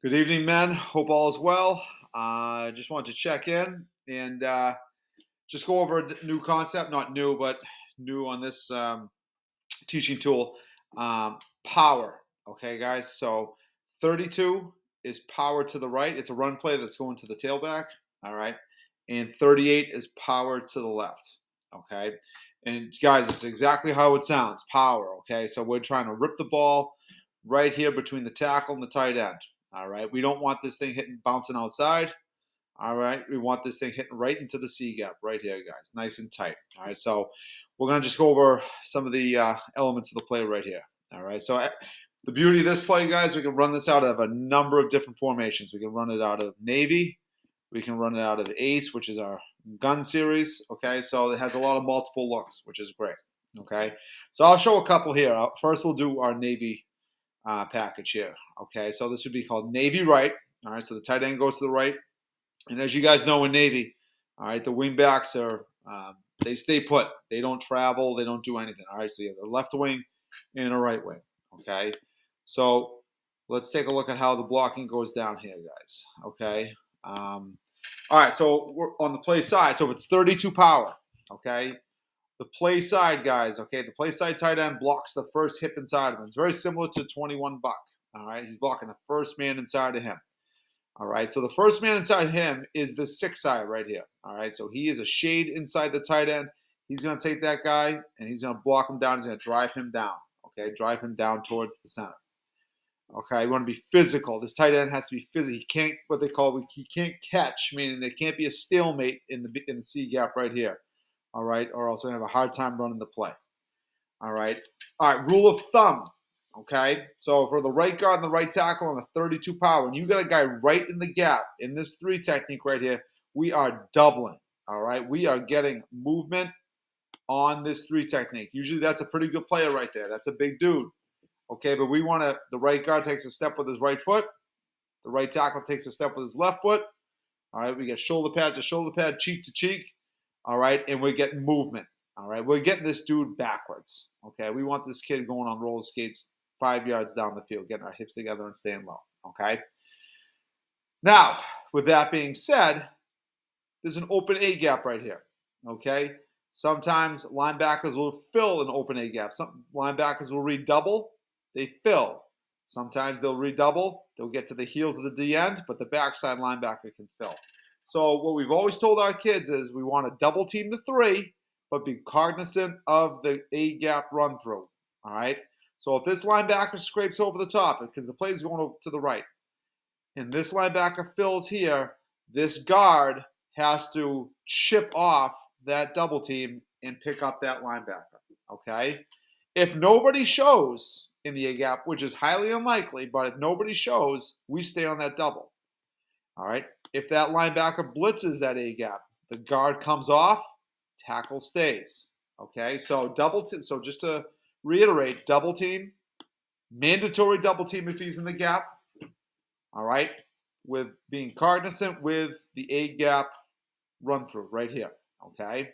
Good evening, men. Hope all is well. Just wanted to check in and just go over a new concept, not new, but new on this teaching tool. Power. Okay, guys. So 32 is power to the right. It's a run play that's going to the tailback. All right. And 38 is power to the left. Okay. And guys, it's exactly how it sounds. Power. Okay. So we're trying to rip the ball right here between the tackle and the tight end. All right. We don't want this thing hitting, bouncing outside. All right. We want this thing hitting right into the C gap right here, guys. Nice and tight. All right. So we're going to just go over some of the elements of the play right here. All right. So the beauty of this play, guys, we can run this out of a number of different formations. We can run it out of Navy. We can run it out of Ace, which is our gun series. Okay. So it has a lot of multiple looks, which is great. Okay. So I'll show a couple here. First, we'll do our Navy package here. Okay, so this would be called Navy right. All right, so the tight end goes to the right, and as you guys know in Navy, all right, the wing backs are they stay put. They don't travel. They don't do anything. All right, so you have a left wing and a right wing. Okay, so let's take a look at how the blocking goes down here, guys. Okay. All right, so we're on the play side. So it's 32 power. Okay, the play side, guys, okay, the play side tight end blocks the first hip inside of him. It's very similar to 21 Buck. All right, he's blocking the first man inside of him. All right, so the first man inside him is the six side right here. All right, so he is a shade inside the tight end. He's going to take that guy and he's going to block him down. He's going to drive him down. Okay, drive him down towards the center. Okay, you want to be physical. This tight end has to be physical. He can't what they call he can't catch, meaning there can't be a stalemate in the C gap right here. All right, or else we're gonna have a hard time running the play. All right. Rule of thumb. Okay, so for the right guard and the right tackle on a 32 power, and you got a guy right in the gap in this three technique right here, we are doubling. All right, we are getting movement on this three technique. Usually that's a pretty good player right there. That's a big dude. Okay, but we want to, the right guard takes a step with his right foot. The right tackle takes a step with his left foot. All right, we get shoulder pad to shoulder pad, cheek to cheek. All right, and we're getting movement. All right, we're getting this dude backwards. Okay, we want this kid going on roller skates 5 yards down the field, getting our hips together and staying low. Okay. Now, with that being said, there's an open A gap right here. Okay. Sometimes linebackers will fill an open A gap. Some linebackers will read double, they fill. Sometimes they'll read double, they'll get to the heels of the D end, but the backside linebacker can fill. So what we've always told our kids is we want to double team the three, but be cognizant of the A gap run through. All right. So if this linebacker scrapes over the top, because the play is going to the right, and this linebacker fills here, this guard has to chip off that double team and pick up that linebacker. Okay. If nobody shows in the A gap, which is highly unlikely, but if nobody shows, we stay on that double. All right. If that linebacker blitzes that A gap, the guard comes off, tackle stays. Okay. So so just to reiterate, double team, mandatory double team if he's in the gap. All right. With being cognizant with the A gap run through right here. Okay.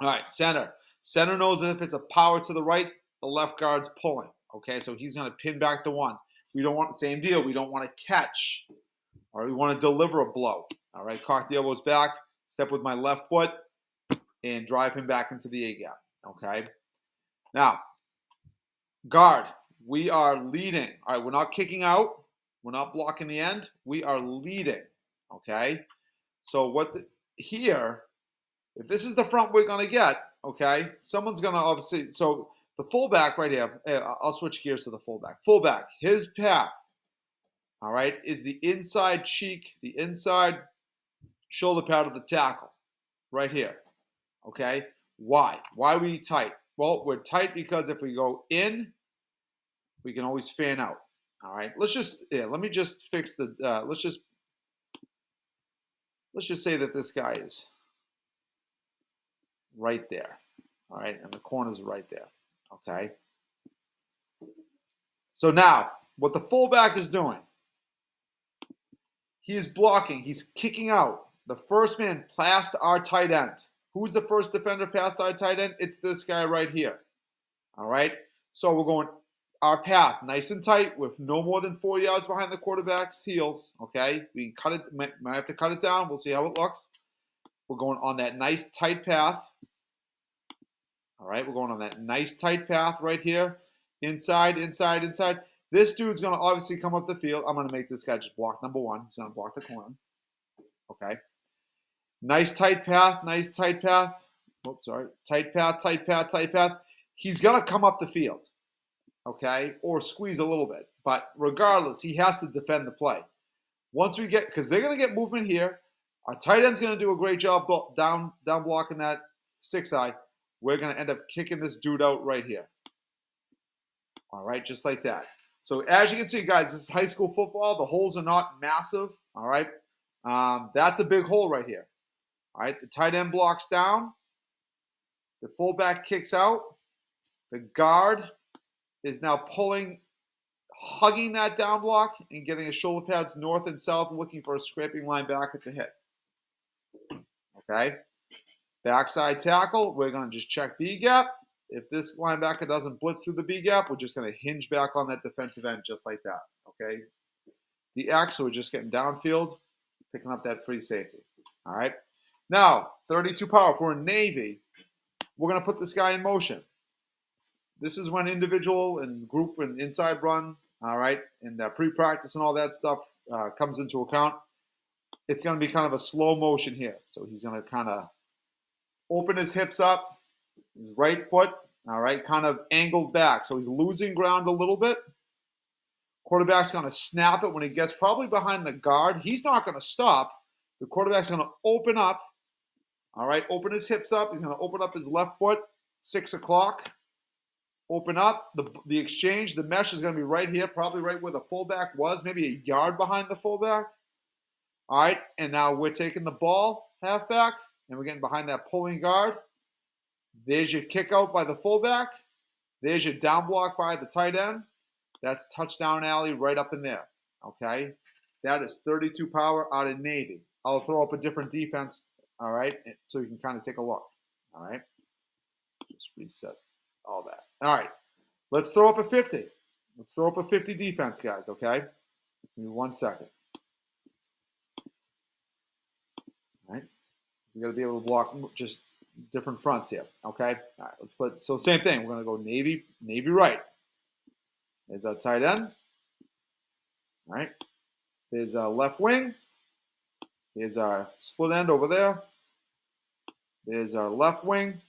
All right. Center. Center knows that if it's a power to the right, the left guard's pulling. Okay. So he's going to pin back to one. We don't want the same deal. We don't want to catch. All right. We want to deliver a blow. All right. Cock the elbows back. Step with my left foot and drive him back into the A gap. Okay. Now, guard. We are leading. All right. We're not kicking out. We're not blocking the end. We are leading. Okay. So here, if this is the front we're going to get, okay, someone's going to obviously, so the fullback right here, I'll switch gears to the fullback. Fullback, his path, all right, is the inside cheek, the inside shoulder pad of the tackle right here. Okay. Why? Why are we tight? Well, we're tight because if we go in, we can always fan out. All right. Let me just fix the, let's just say that this guy is right there. All right. And the corner's right there. Okay. So now, what the fullback is doing, he is blocking. He's kicking out. The first man past our tight end. Who's the first defender past our tight end? It's this guy right here. All right. So we're going our path nice and tight with no more than 4 yards behind the quarterback's heels. Okay, we can cut it. Might have to cut it down. We'll see how it looks. We're going on that nice tight path. All right, we're going on that nice tight path right here. Inside, inside, inside. This dude's going to obviously come up the field. I'm going to make this guy just block number one. He's going to block the corner. Okay. Nice tight path, nice tight path. Oops, sorry. Tight path, tight path, tight path. He's going to come up the field. Okay, or squeeze a little bit. But regardless, he has to defend the play. Once we get, because they're going to get movement here. Our tight end's going to do a great job down blocking that 6-eye. We're going to end up kicking this dude out right here. All right, just like that. So as you can see, guys, this is high school football. The holes are not massive. All right, that's a big hole right here. All right, the tight end blocks down. The fullback kicks out. The guard is now hugging that down block and getting his shoulder pads north and south, looking for a scraping linebacker to hit. Okay. Backside tackle, we're going to just check B gap. If this linebacker doesn't blitz through the B gap, we're just going to hinge back on that defensive end just like that. Okay. The X, so we're just getting downfield, picking up that free safety. All right. Now, 32 power for a Navy. We're going to put this guy in motion. This is when individual and group and inside run, all right, and pre-practice and all that stuff comes into account. It's going to be kind of a slow motion here. So he's going to kind of open his hips up, his right foot, all right, kind of angled back. So he's losing ground a little bit. Quarterback's going to snap it when he gets probably behind the guard. He's not going to stop. The quarterback's going to open up, all right, open his hips up. He's going to open up his left foot, 6 o'clock. Open up. The exchange, the mesh is going to be right here, probably right where the fullback was, maybe a yard behind the fullback. All right, and now we're taking the ball, halfback, and we're getting behind that pulling guard. There's your kick out by the fullback. There's your down block by the tight end. That's touchdown alley right up in there. Okay, that is 32 power out of Navy. I'll throw up a different defense, all right, so you can kind of take a look. All right, just reset all that. All right, let's throw up a 50. Let's throw up a 50 defense, guys, okay? Give me 1 second. All right, you got to be able to block just different fronts here, okay? All right, let's put, so same thing. We're going to go Navy right. There's our tight end. All right, there's our left wing. There's our split end over there. There's our left wing.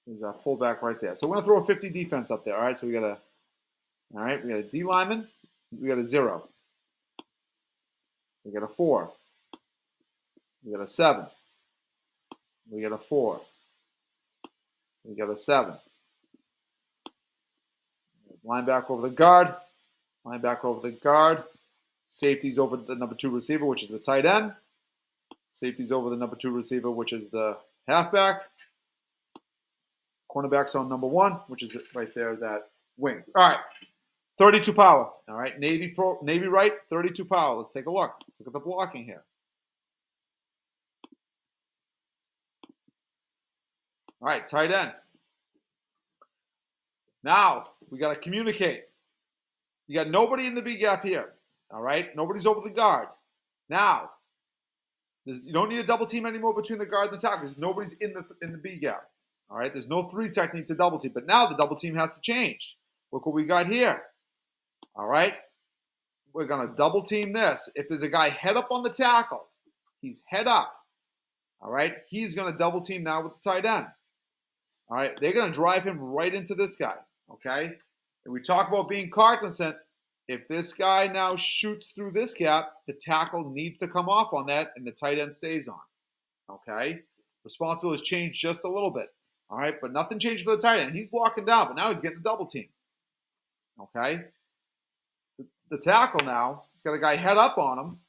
There's our fullback right there. So we're going to throw a 50 defense up there. All right, so we got a D lineman. We got a 0. We got a 4. We got a 7. We got a 4. We got a 7. Linebacker over the guard. Linebacker over the guard. Safety's over the number 2 receiver, which is the tight end. Safety's over the number 2 receiver, which is the halfback. Cornerback's on number 1, which is right there, that wing. All right, 32 power. All right, Navy right, 32 power. Let's take a look. Let's look at the blocking here. All right, tight end. Now, we got to communicate. You got nobody in the B gap here. All right, nobody's over the guard. Now, you don't need a double team anymore between the guard and the tackle because nobody's in the B gap. All right, there's no 3 technique to double team, but now the double team has to change. Look what we got here. All right, we're going to double team this. If there's a guy head up on the tackle, he's head up. All right, he's going to double team now with the tight end. All right, they're going to drive him right into this guy. Okay, and we talk about being cognizant. If this guy now shoots through this gap, the tackle needs to come off on that, and the tight end stays on. Okay, responsibilities change just a little bit. All right, but nothing changed for the tight end. He's blocking down, but now he's getting a double team. Okay, the tackle now, he's got a guy head up on him.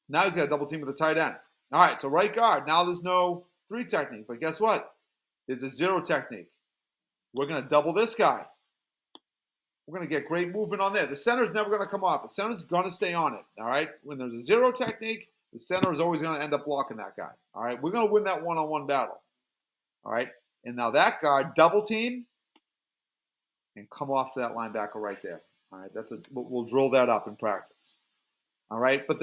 Now he's got a double team with the tight end. All right, so right guard. Now there's no 3 technique, but guess what? There's a 0 technique. We're going to double this guy. We're going to get great movement on there. The center's never going to come off. The center's going to stay on it. All right, when there's a 0 technique, the center is always going to end up blocking that guy. All right, we're going to win that one-on-one battle. All right. And now that guard, double team. and come off to that linebacker right there. All right, we'll drill that up in practice. All right, but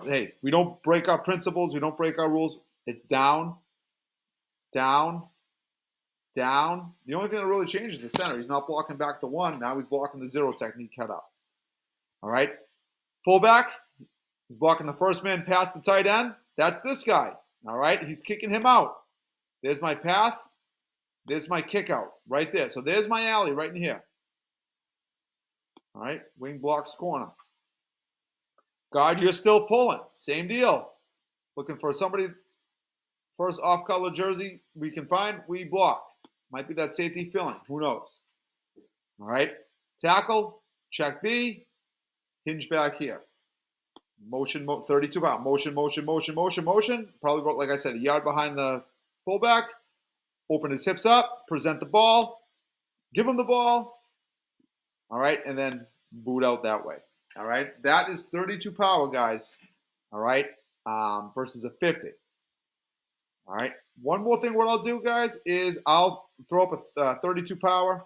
hey, we don't break our principles. We don't break our rules. It's down, down, down. The only thing that really changes is the center. He's not blocking back to 1. Now he's blocking the 0 technique cut up. All right, fullback. He's blocking the first man past the tight end. That's this guy. All right, he's kicking him out. There's my path. There's my kick out right there. So there's my alley right in here. All right, wing blocks corner. Guard, you're still pulling. Same deal. Looking for somebody, first off-color jersey we can find, we block. Might be that safety filling. Who knows? All right. Tackle, check B, hinge back here. Motion, 32 pound. Motion, motion, motion, motion, motion. Probably, like I said, a yard behind the fullback. Open his hips up, present the ball, give him the ball. All right, and then boot out that way. All right, that is 32 power, guys. All right, versus a 50. All right, one more thing what I'll do, guys, is I'll throw up a 32 power.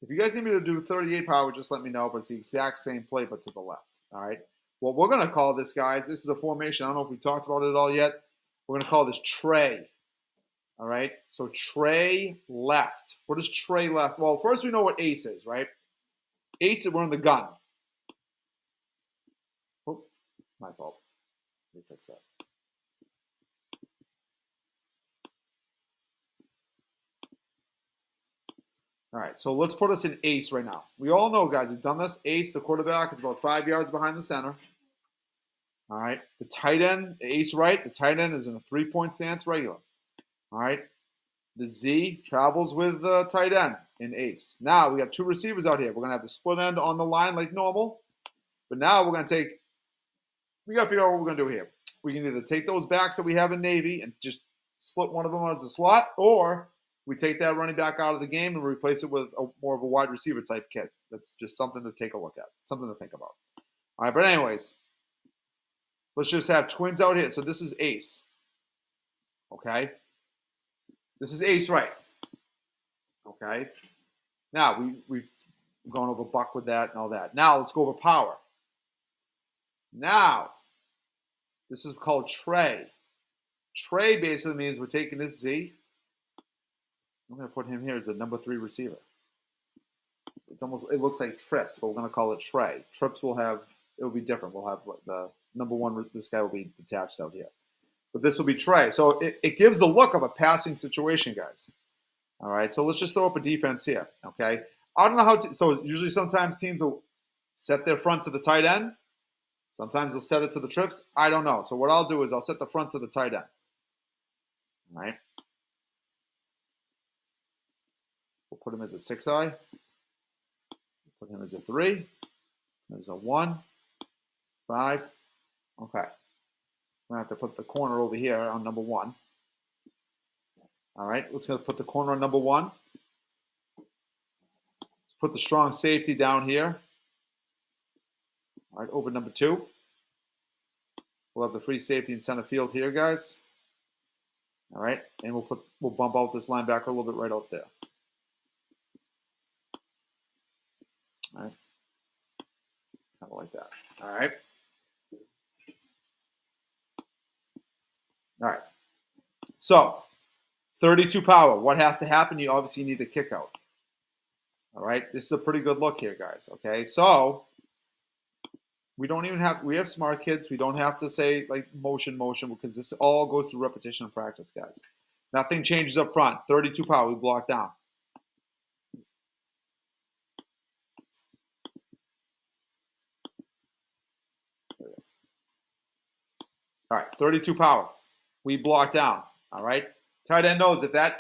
If you guys need me to do 38 power, just let me know, but it's the exact same play, but to the left. All right, what we're going to call this, guys, this is a formation. I don't know if we talked about it at all yet. We're going to call this tray. All right, so tray left. What is tray left? Well, first we know what ace is, right? Ace, we're in the gun. Oh, my fault. Let me fix that. All right, so let's put us in ace right now. We all know, guys, we've done this. Ace, the quarterback, is about 5 yards behind the center. All right, the tight end, the ace right, the tight end is in a 3-point stance regular. All right, the Z travels with the tight end in ace. Now we have 2 receivers out here. We're going to have the split end on the line like normal. But now we're going to we got to figure out what we're going to do here. We can either take those backs that we have in Navy and just split one of them as a slot, or we take that running back out of the game and replace it with more of a wide receiver type kit. That's just something to take a look at, something to think about. All right, but anyways, let's just have twins out here. So this is ace. Okay. This is ace right. Okay. Now, we've gone over buck with that and all that. Now, let's go over power. Now, this is called tray. Tray basically means we're taking this Z. I'm going to put him here as the number 3 receiver. It looks like trips, but we're going to call it tray. Trips it'll be different. We'll have the number 1, this guy will be detached out here. But this will be tray. So it gives the look of a passing situation, guys. All right, so let's just throw up a defense here, okay? I don't know how to, so usually sometimes teams will set their front to the tight end. Sometimes they'll set it to the trips. I don't know. So what I'll do is I'll set the front to the tight end. All right. We'll put him as a 6-eye. Put him as a 3. There's a 1, 5. Okay. I'm going to have to put the corner over here on number 1. All right. Let's go put the corner on number 1. Let's put the strong safety down here. All right, over number 2. We'll have the free safety in center field here, guys. All right, and we'll bump out this linebacker a little bit right out there. All right, kind of like that. All right. All right. So, 32 power. What has to happen? You obviously need a kick out. All right, this is a pretty good look here, guys. Okay, so we don't even we have smart kids. We don't have to say like motion, because this all goes through repetition and practice, guys. Nothing changes up front. 32 power, we block down. All right, 32 power, we block down. All right, tight end knows if that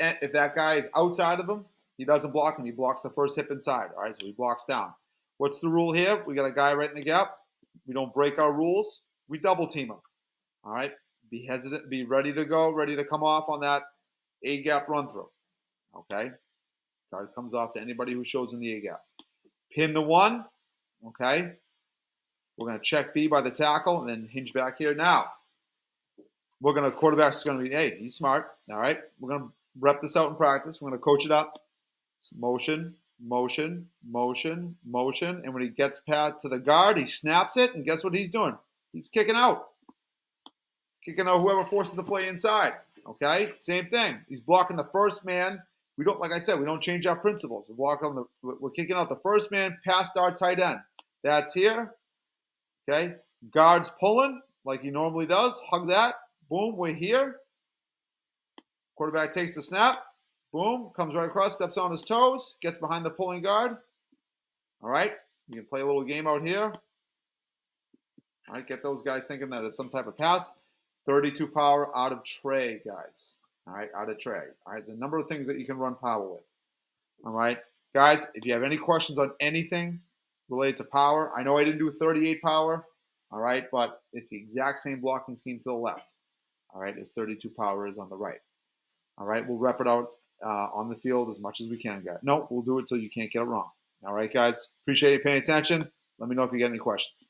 guy is outside of him, he doesn't block him. He blocks the first hip inside. All right, so he blocks down. What's the rule here? We got a guy right in the gap. We don't break our rules. We double team him. All right. Be hesitant. Be ready to go. Ready to come off on that A gap run through. Okay. Card comes off to anybody who shows in the A gap. Pin the 1. Okay. We're going to check B by the tackle and then hinge back here. Now, quarterback's going to be, hey, he's smart. All right. We're going to rep this out in practice. We're going to coach it up. Motion, motion, motion, motion. And when he gets past to the guard, he snaps it. And guess what he's doing? He's kicking out. He's kicking out whoever forces the play inside. Okay? Same thing. He's blocking the first man. We don't, like I said, we don't change our principles. We're kicking out the first man past our tight end. That's here. Okay? Guard's pulling like he normally does. Hug that. Boom, we're here. Quarterback takes the snap. Boom, comes right across, steps on his toes, gets behind the pulling guard. All right, you can play a little game out here. All right, get those guys thinking that it's some type of pass. 32 power out of tray, guys. All right, out of tray. All right, there's a number of things that you can run power with. All right, guys, if you have any questions on anything related to power, I know I didn't do 38 power, all right, but it's the exact same blocking scheme to the left, all right, as 32 power is on the right. All right, we'll rep it out on the field as much as we can, guys. No, we'll do it till you can't get it wrong. All right, guys, appreciate you paying attention. Let me know if you get any questions.